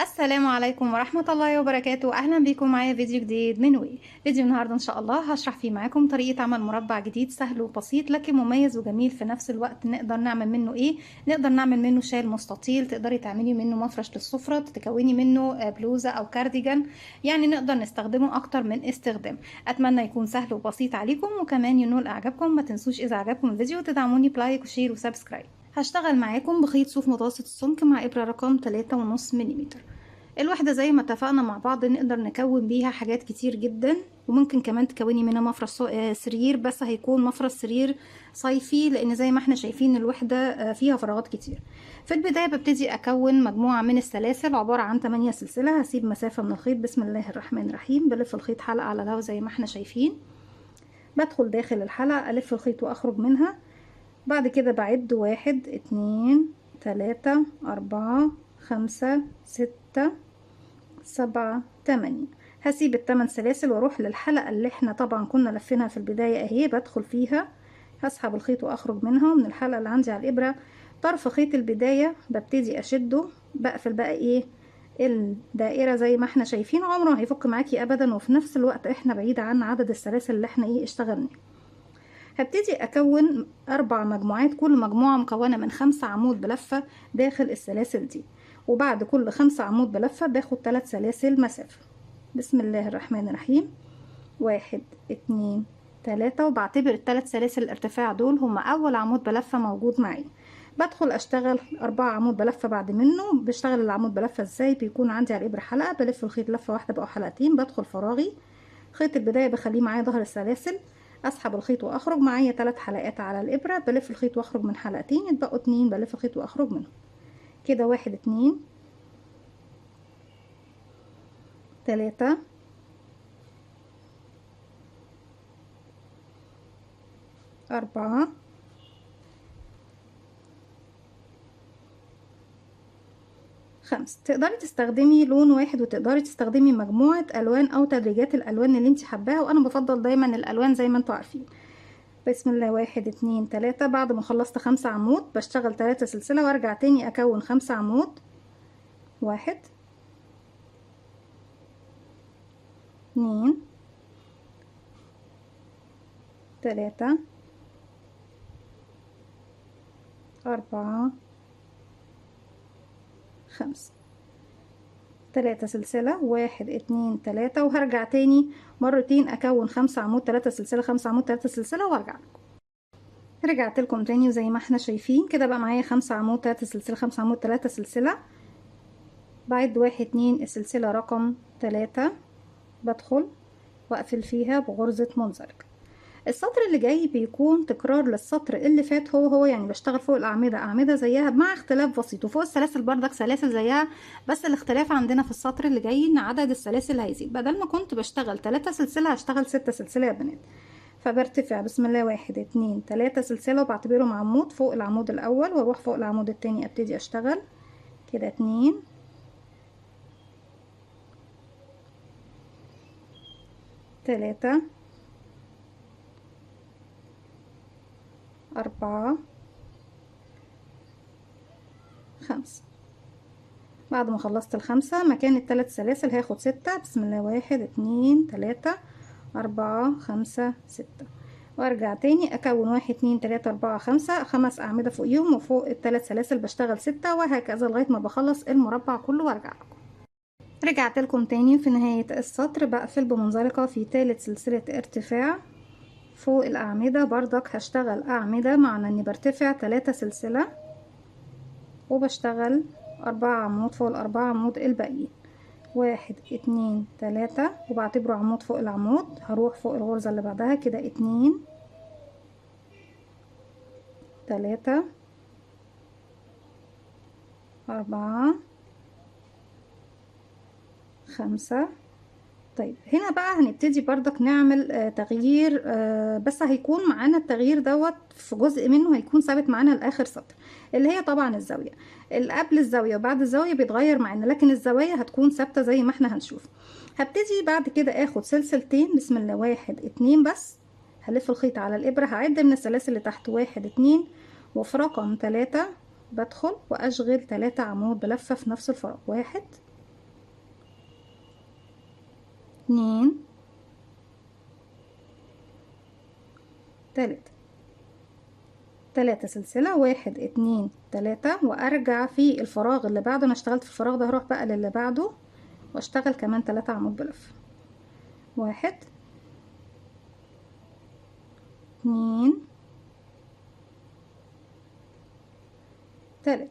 السلام عليكم ورحمة الله وبركاته. أهلا بيكم معايا فيديو جديد من وي. فيديو النهاردة إن شاء الله هشرح فيه معاكم طريقة عمل مربع جديد سهل وبسيط لكن مميز وجميل في نفس الوقت. نقدر نعمل منه إيه؟ نقدر نعمل منه شال مستطيل، تقدري تعملي منه مفرش للسفرة، تكوني منه بلوزة أو كارديجان. يعني نقدر نستخدمه أكتر من استخدام. أتمنى يكون سهل وبسيط عليكم وكمان ينول إعجابكم. ما تنسوش إذا عجبكم الفيديو تدعموني بلايك وشير وسبسكرايب. هشتغل معاكم بخيط صوف متوسط السمك مع إبرة رقم 3.5 ملم. الوحدة زي ما اتفقنا مع بعض نقدر نكون بيها حاجات كتير جدا، وممكن كمان تكوني منها مفرش سرير، بس هيكون مفرش سرير صيفي لان زي ما احنا شايفين الوحدة فيها فراغات كتير. في البداية ببتدي اكون مجموعة من السلاسل عبارة عن 8 سلسلة. هسيب مسافة من الخيط. بسم الله الرحمن الرحيم. بلف الخيط حلقة على لو زي ما احنا شايفين. بدخل داخل الحلقة الف الخيط واخرج منها. بعد كده بعد 1 2 3 4 5 6 7 8. هسيب التمن سلاسل واروح للحلقة اللي احنا طبعا كنا لفينها في البداية اهي. بدخل فيها، هسحب الخيط واخرج منها من الحلقة اللي عندي على الابرة. طرف خيط البداية ببتدي اشده، بقفل بقى ايه الدائرة زي ما احنا شايفين. عمره ما هيفك معاكي ابدا، وفي نفس الوقت احنا بعيد عن عدد السلاسل اللي احنا ايه اشتغلنا. هبتدي اكون 4 مجموعات، كل مجموعة مكونة من 5 عمود بلفة داخل السلاسل دي. وبعد كل 5 عمود بلفة باخد 3 سلاسل مسافة. بسم الله الرحمن الرحيم. 1 2 3. وبعتبر ال3 سلاسل الارتفاع دول هما اول عمود بلفة موجود معي. بدخل اشتغل 4 عمود بلفة. بعد منه بشتغل العمود بلفة ازاي؟ بيكون عندي على الابرة حلقة، بلف الخيط لفة واحدة بقى حلقتين. بدخل فراغي، خيط البداية بخليه معايا ظهر السلاسل، اسحب الخيط واخرج معايا 3 حلقات على الابرة. بلف الخيط واخرج من حلقتين، يتبقوا 2 بلف الخيط واخرج منهم. كده 1 2 3 4 5. تقدري تستخدمي لون واحد وتقدري تستخدمي مجموعة الوان او تدريجات الالوان اللي انت حباها، وانا بفضل دايما الالوان زي ما انتوا عارفين. بسم الله. 1 2 3. بعد ما خلصت 5 عمود بشتغل 3 سلسلة وارجع تاني اكون 5 عمود. 1 2 3 4 5. 3 سلسلة. 1 2 3. وهرجع تاني مرتين اكون 5 عمود 3 سلسلة 5 عمود 3 سلسلة وارجع لكم. رجعت لكم تاني وزي ما احنا شايفين كده بقى معايا 5 عمود 3 سلسلة 5 عمود 3 سلسلة. بعد 1 2 السلسلة رقم 3. بدخل واقفل فيها بغرزة منزلق. السطر اللي جاي بيكون تكرار للسطر اللي فات، هو يعني بشتغل فوق الأعمدة أعمدة زيها مع اختلاف بسيط، وفوق السلاسل بردك سلاسل زيها. بس الاختلاف عندنا في السطر اللي جاي ان عدد السلاسل هيزيد. بدل ما كنت بشتغل 3 سلسلة هشتغل 6 سلسلة يا بنات. فبرتفع بسم الله 1 2 3 سلسلة وبعتبرهم عمود فوق العمود الأول، واروح فوق العمود التاني ابتدي اشتغل كده 2 3 4 5. بعد ما خلصت ال5 مكان ال3 سلاسل هاخد 6. بسم الله 1 2 3 4 5 6. وارجع تاني اكون 1 2 3 4 5 5 اعمدة فوقيهم، وفوق ال3 سلاسل بشتغل 6، وهكذا لغاية ما بخلص المربع كله وارجع لكم. رجعت لكم تاني في نهاية السطر بقفل بمنزلقة في ثالث سلسلة ارتفاع فوق الأعمدة. بردك هشتغل أعمدة، معنى اني برتفع 3 سلسلة وبشتغل 4 عمود فوق ال4 عمود الباقيين. 1 2 3. وبعتبره عمود فوق العمود. هروح فوق الغرزة اللي بعدها كده 2 3 4 5. طيب هنا بقى هنبتدي بردك نعمل تغيير، بس هيكون معانا التغيير دوت في جزء منه هيكون ثابت معانا لاخر سطر، اللي هي طبعا الزاويه. اللي قبل الزاويه وبعد الزاويه بيتغير معانا، لكن الزوايا هتكون ثابته زي ما احنا هنشوف. هبتدي بعد كده اخد سلسلتين. بسم الله 1 2 بس. هلف الخيط على الابره، هعد من السلاسل اللي تحت 1 2، وفي رقم 3 بدخل واشغل 3 عمود بلفه في نفس الفراغ. 1 2 3 3 سلسلة، 1 2 3، وارجع في الفراغ اللي بعده. انا اشتغلت في الفراغ ده، هروح بقى للي بعده واشتغل كمان 3 عمود بلف. 1 2 3.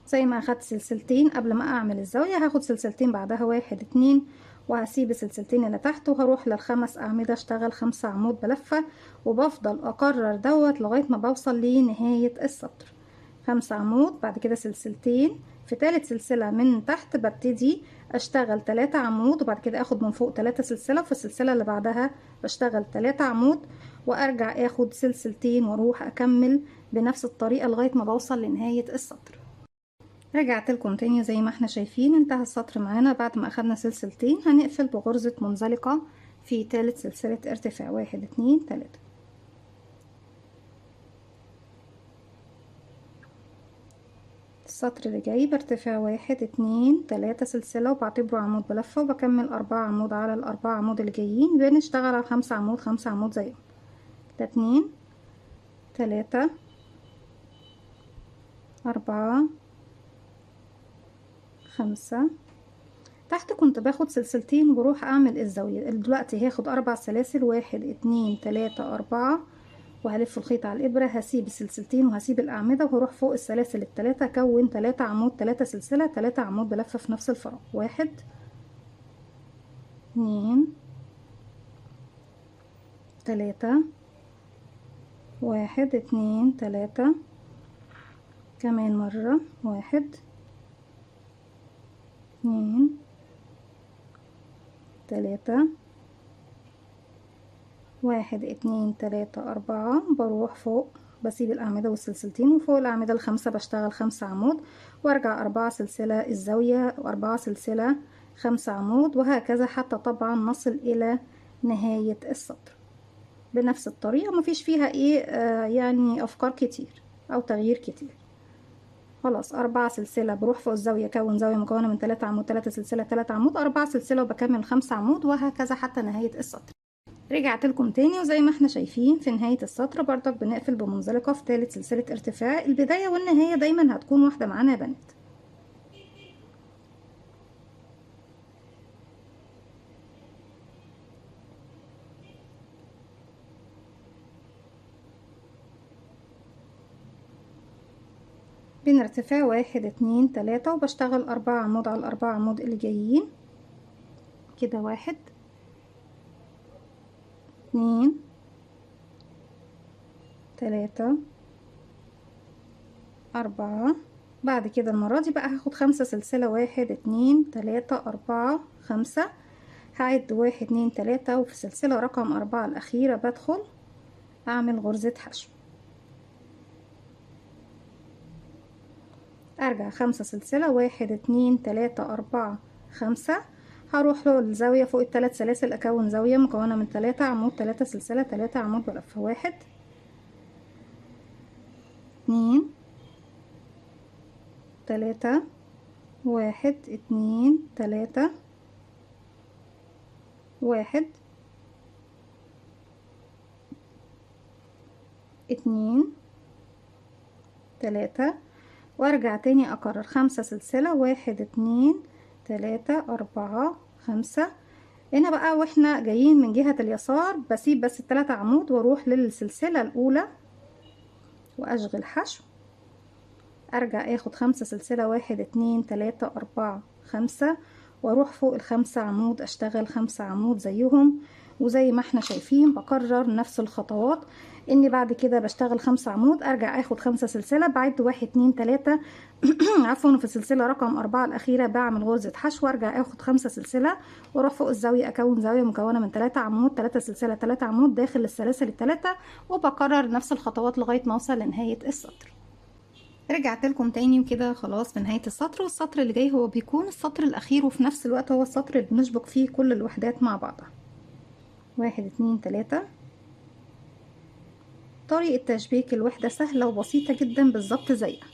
زي ما اخدت سلسلتين قبل ما اعمل الزاوية، هاخد سلسلتين بعدها 1 2، وهسيب السلسلتين اللي تحت وهروح للخمس اعمدة اشتغل 5 عمود بلفة، وبفضل اكرر دوت لغاية ما بوصل لنهاية السطر. 5 عمود، بعد كده سلسلتين، في تالت سلسلة من تحت ببتدي اشتغل 3 عمود، وبعد كده اخد من فوق 3 سلسلة، وفي السلسلة اللي بعدها بشتغل 3 عمود، وارجع اخد سلسلتين واروح اكمل بنفس الطريقة لغاية ما بوصل لنهاية السطر. رجعت لكم تاني. زي ما احنا شايفين انتهى السطر معانا بعد ما اخدنا سلسلتين. هنقفل بغرزة منزلقة في تالت سلسلة ارتفاع. 1 2 3. السطر اللي جاي بارتفاع 1 2 3 سلسلة، وبعتبره عمود بلفة، وبكمل 4 عمود على ال4 عمود اللي جايين. بنشتغل على 5 عمود 5 عمود زيهم. 2 3 4 5. تحت كنت باخد سلسلتين وبروح اعمل الزاوية. دلوقتي هاخد 4 سلاسل. 1 2 3 4، وهلف الخيط على الابرة، هسيب السلسلتين وهسيب الاعمدة، وهروح فوق السلاسل التلاتة اكون 3 عمود 3 سلسلة 3 عمود بلفة في نفس الفراغ. 1 2 3 1 2 3. كمان مرة. 1 2 3 1 2 3 4. بروح فوق بسيب الأعمدة والسلسلتين، وفوق الأعمدة الخمسة بشتغل 5 عمود، وارجع 4 سلسلة الزاوية، و4 سلسلة 5 عمود، وهكذا حتى طبعا نصل إلى نهاية السطر بنفس الطريقة. مفيش فيها ايه يعني أفكار كتير أو تغيير كتير. خلاص 4 سلسلة، بروح فوق الزاوية أكون زاوية مكونة من 3 عمود، 3 سلسلة 3 عمود، 4 سلسلة، وبكمل 5 عمود، وهكذا حتى نهاية السطر. رجعت لكم تاني، وزي ما احنا شايفين في نهاية السطر بردك بنقفل بمنزلقة في تالت سلسلة ارتفاع. البداية والنهاية دايما هتكون واحدة معانا يا بنات. بين ارتفاع 1 2 3، وبشتغل 4 عمود على ال4 عمود اللي جايين كده. 1 2 3 4. بعد كده المرة دي بقى هاخد 5 سلسلة. 1 2 3 4 5. هعد 1 2 3، وفي السلسلة رقم 4 الأخيرة بدخل أعمل غرزة حشو. ارجع 5 سلسلة. 1 2 3 4 5. هروح له الزاوية فوق الثلاث سلاسل اكون زاوية مكونة من 3 عمود 3 سلسلة 3 عمود بلف. 1 2 3 1 2 3 1 2 3. وارجع تاني اكرر 5 سلسلة. 1 2 3 4 5. هنا بقى واحنا جايين من جهة اليسار بسيب بس ال3 عمود واروح للسلسلة الاولى واشغل حشو. ارجع اخد 5 سلسلة. 1 2 3 4 5، واروح فوق ال5 عمود اشتغل 5 عمود زيهم. وزي ما احنا شايفين بكرر نفس الخطوات، اني بعد كده بشتغل 5 عمود، ارجع اخد 5 سلسلة، بعد 1 2 3 عفوا، في السلسلة رقم 4 الأخيرة بعمل غرزة حشو، وارجع اخد 5 سلسلة، واروح فوق الزاوية اكون زاوية مكونة من 3 عمود 3 سلسلة 3 عمود داخل السلاسل الثلاثة، وبكرر نفس الخطوات لغاية ما اوصل لنهاية السطر. رجعت لكم تاني وكده خلاص في نهاية السطر. والسطر اللي جاي هو بيكون السطر الأخير، وفي نفس الوقت هو السطر اللي بنشبك فيه كل الوحدات مع بعضها. 1 2 3. طريقة تشبيك الوحدة سهلة وبسيطة جدا بالظبط زيها.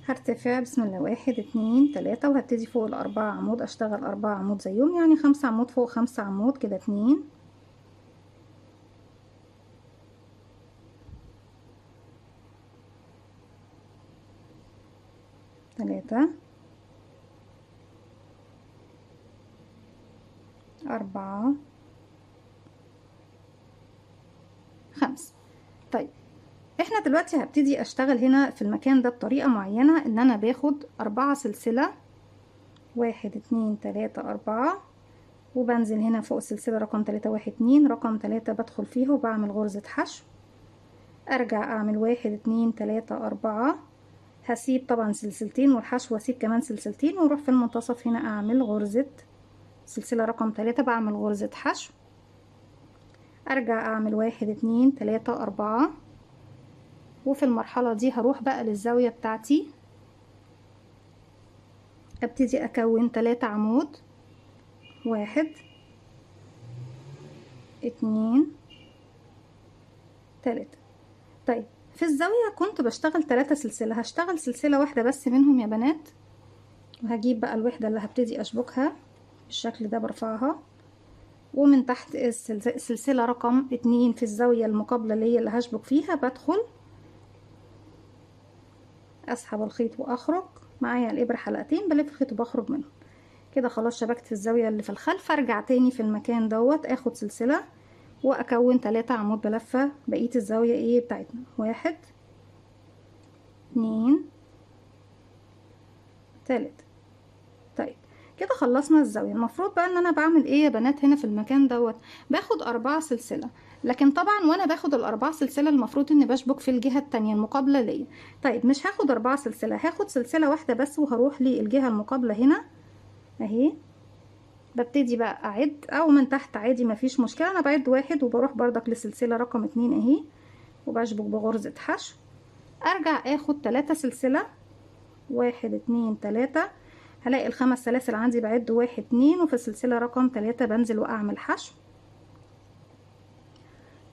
هرتفع بسم الله 1 2 3 وهبتدي فوق الأربعة عمود أشتغل 4 عمود زيهم، يعني 5 عمود فوق 5 عمود كده 2 3 4 5. طيب احنا دلوقتي هبتدي اشتغل هنا في المكان ده بطريقة معينة، ان انا باخد 4 سلسلة 1 2 3 4 وبنزل هنا فوق السلسلة رقم 3 1 2 رقم 3 بدخل فيها وبعمل غرزة حشو، ارجع اعمل 1 2 3 4 هسيب طبعا سلسلتين والحشو واسيب كمان سلسلتين واروح في المنتصف هنا اعمل غرزة سلسلة رقم 3 بعمل غرزة حشو، ارجع اعمل 1 2 3 4 وفي المرحلة دي هروح بقى للزاوية بتاعتي، ابتدي اكون 3 عمود 1 2 3. طيب في الزاوية كنت بشتغل 3 سلسلة، هشتغل سلسلة واحدة بس منهم يا بنات، وهجيب بقى الوحدة اللي هبتدي اشبكها بالشكل ده برفعها، ومن تحت السلسلة رقم 2 في الزاوية المقابلة اللي هشبك فيها بدخل اسحب الخيط واخرج معايا الابره حلقتين بلف الخيط وبخرج منهم كده. خلاص شبكت في الزاويه اللي في الخلف، ارجع تاني في المكان دوت اخد سلسله واكون 3 عمود بلفه بقيه الزاويه ايه بتاعتنا 1 2 3. طيب كده خلصنا الزاويه. المفروض بقى ان انا بعمل ايه يا بنات هنا في المكان دوت، باخد 4 سلسله، لكن طبعا وانا باخد ال4 سلسله المفروض اني بشبك في الجهه التانية المقابله ليا. طيب مش هاخد 4 سلسله، هاخد سلسله واحده بس وهروح للجهه المقابله هنا اهي، ببتدي بقى اعد او من تحت عادي مفيش مشكله، انا بعد 1 وبروح بردك للسلسله رقم 2 اهي وبشبك بغرزه حشو، ارجع اخد 3 سلسله 1 2 3 هلاقي الخمس سلاسل عندي، بعد 1 2 وفي السلسله رقم 3 بنزل واعمل حشو.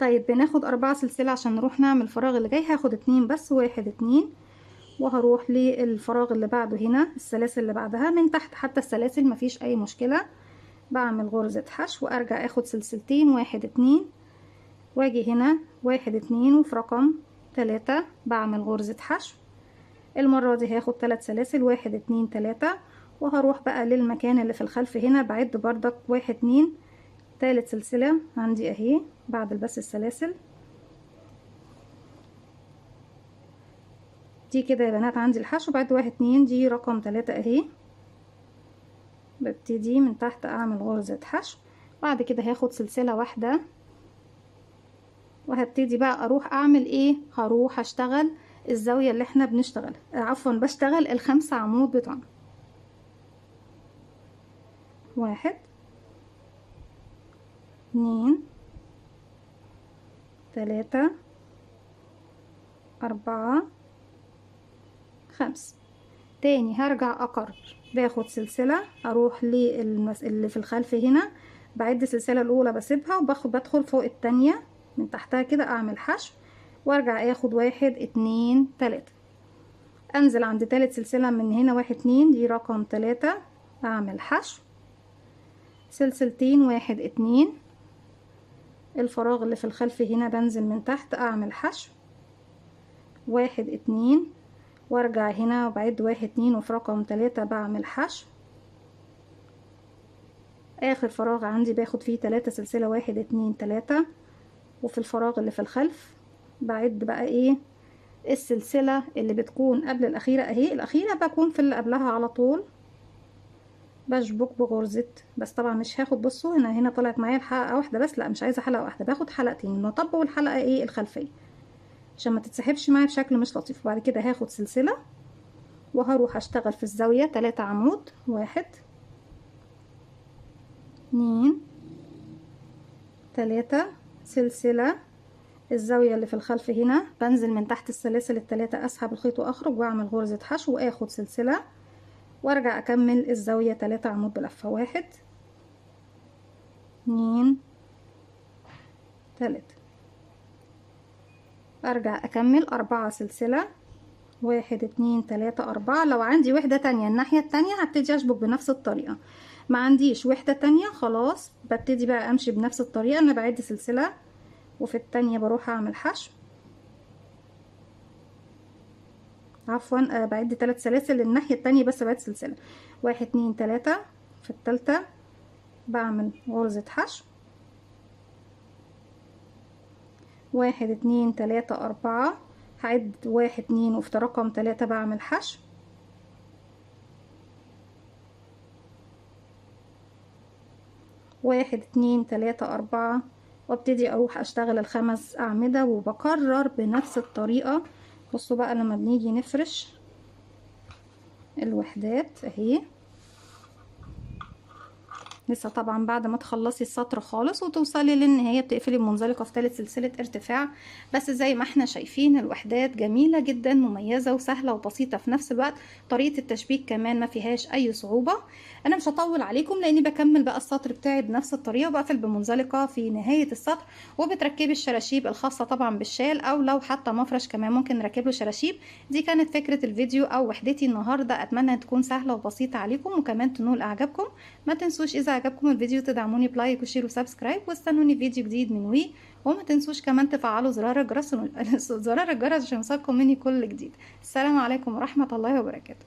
طيب بناخد 4 سلسله عشان نروح نعمل الفراغ اللي جاي، هاخد 2 بس 1 2 وهروح للفراغ اللي بعده هنا السلاسل اللي بعدها من تحت حتى السلاسل مفيش اي مشكله، بعمل غرزة حشو وارجع اخد سلسلتين 1 2 واجي هنا 1 2 وفي رقم 3 بعمل غرزة حشو. المرة دي هاخد 3 سلاسل 1 2 3 وهروح بقى للمكان اللي في الخلف هنا بعد بردك 1 2 تالت سلسلة عندي اهي بعد بس السلاسل دي كده يا بنات عندي الحشو، بعد 1 2 دي رقم 3 اهي، ببتدي من تحت اعمل غرزة حشو، بعد كده هاخد سلسلة واحدة وهبتدي بقى اروح اعمل ايه، هروح اشتغل الزاوية اللي احنا بنشتغلها عفوا بشتغل ال5 عمود بتوعنا 1 2 3 4 5. تاني هرجع اكرر باخد سلسلة اروح اللي في الخلف هنا بعد السلسلة الاولى بسيبها بدخل فوق التانية من تحتها كده اعمل حشو وارجع اخد 1 2 3 انزل عند تالت سلسلة من هنا 1 2 دي رقم 3 اعمل حشو سلسلتين 1 2 الفراغ اللي في الخلف هنا بنزل من تحت اعمل حشو 1 2 وارجع هنا وبعد 1 2 وفي رقم 3 بعمل حشو، اخر فراغ عندي باخد فيه 3 سلسلة 1 2 3 وفي الفراغ اللي في الخلف بعد بقى ايه السلسلة اللي بتكون قبل الاخيرة اهي، الاخيرة بكون في اللي قبلها على طول بشبك بغرزة، بس طبعا مش هاخد بصوا هنا طلعت معايا الحلقة واحدة بس، لا مش عايزة حلقة واحدة، باخد حلقتين المطب والحلقة ايه الخلفية عشان ما تتسحبش معايا بشكل مش لطيف. وبعد كده هاخد سلسلة وهروح اشتغل في الزاوية 3 عمود 1 2 3 سلسلة الزاوية اللي في الخلف هنا بنزل من تحت السلاسل ال3 اسحب الخيط واخرج واعمل غرزة حشو واخد سلسلة وارجع اكمل الزاوية 3 عمود بلفة 1 2 3 ارجع اكمل 4 سلسلة 1 2 3 4. لو عندي وحدة تانية الناحية التانية هبتدي اشبك بنفس الطريقة، ما عنديش وحدة تانية خلاص ببتدي بقى امشي بنفس الطريقة. انا بعد سلسلة وفي التانية بروح اعمل حشو، عفوا بعد 3 سلاسل الناحية التانية بس بعد سلسلة. 1 2 3. في التالتة بعمل غرزة حشو. 1 2 3 4. هعد 1 2 وفي رقم 3 بعمل حشو. 1 2 3 4. وابتدي اروح اشتغل ال5 اعمدة وبكرر بنفس الطريقة. بصوا بقى لما بنيجي نفرش الوحدات اهي، لسه طبعا بعد ما تخلصي السطر خالص وتوصلي للنهايه بتقفلي بمنزلقه في ثالث سلسله ارتفاع. بس زي ما احنا شايفين الوحدات جميله جدا مميزه وسهله وبسيطه في نفس الوقت. طريقه التشبيك كمان ما فيهاش اي صعوبه. انا مش هطول عليكم لاني بكمل بقى السطر بتاعي بنفس الطريقه وبقفل بمنزلقه في نهايه السطر. وبتركبي الشراشيب الخاصه طبعا بالشال، او لو حتى مفرش كمان ممكن نركب له شراشيب. دي كانت فكره الفيديو او وحدتي النهارده، اتمنى تكون سهله وبسيطه عليكم وكمان تنول اعجابكم. ما تنسوش اذا عجبكم الفيديو تدعموني بلايك وشير وسبسكرايب، واستنوني في فيديو جديد من وي. وما تنسوش كمان تفعلوا زرار الجرس عشان يوصلكم مني كل جديد. السلام عليكم ورحمة الله وبركاته.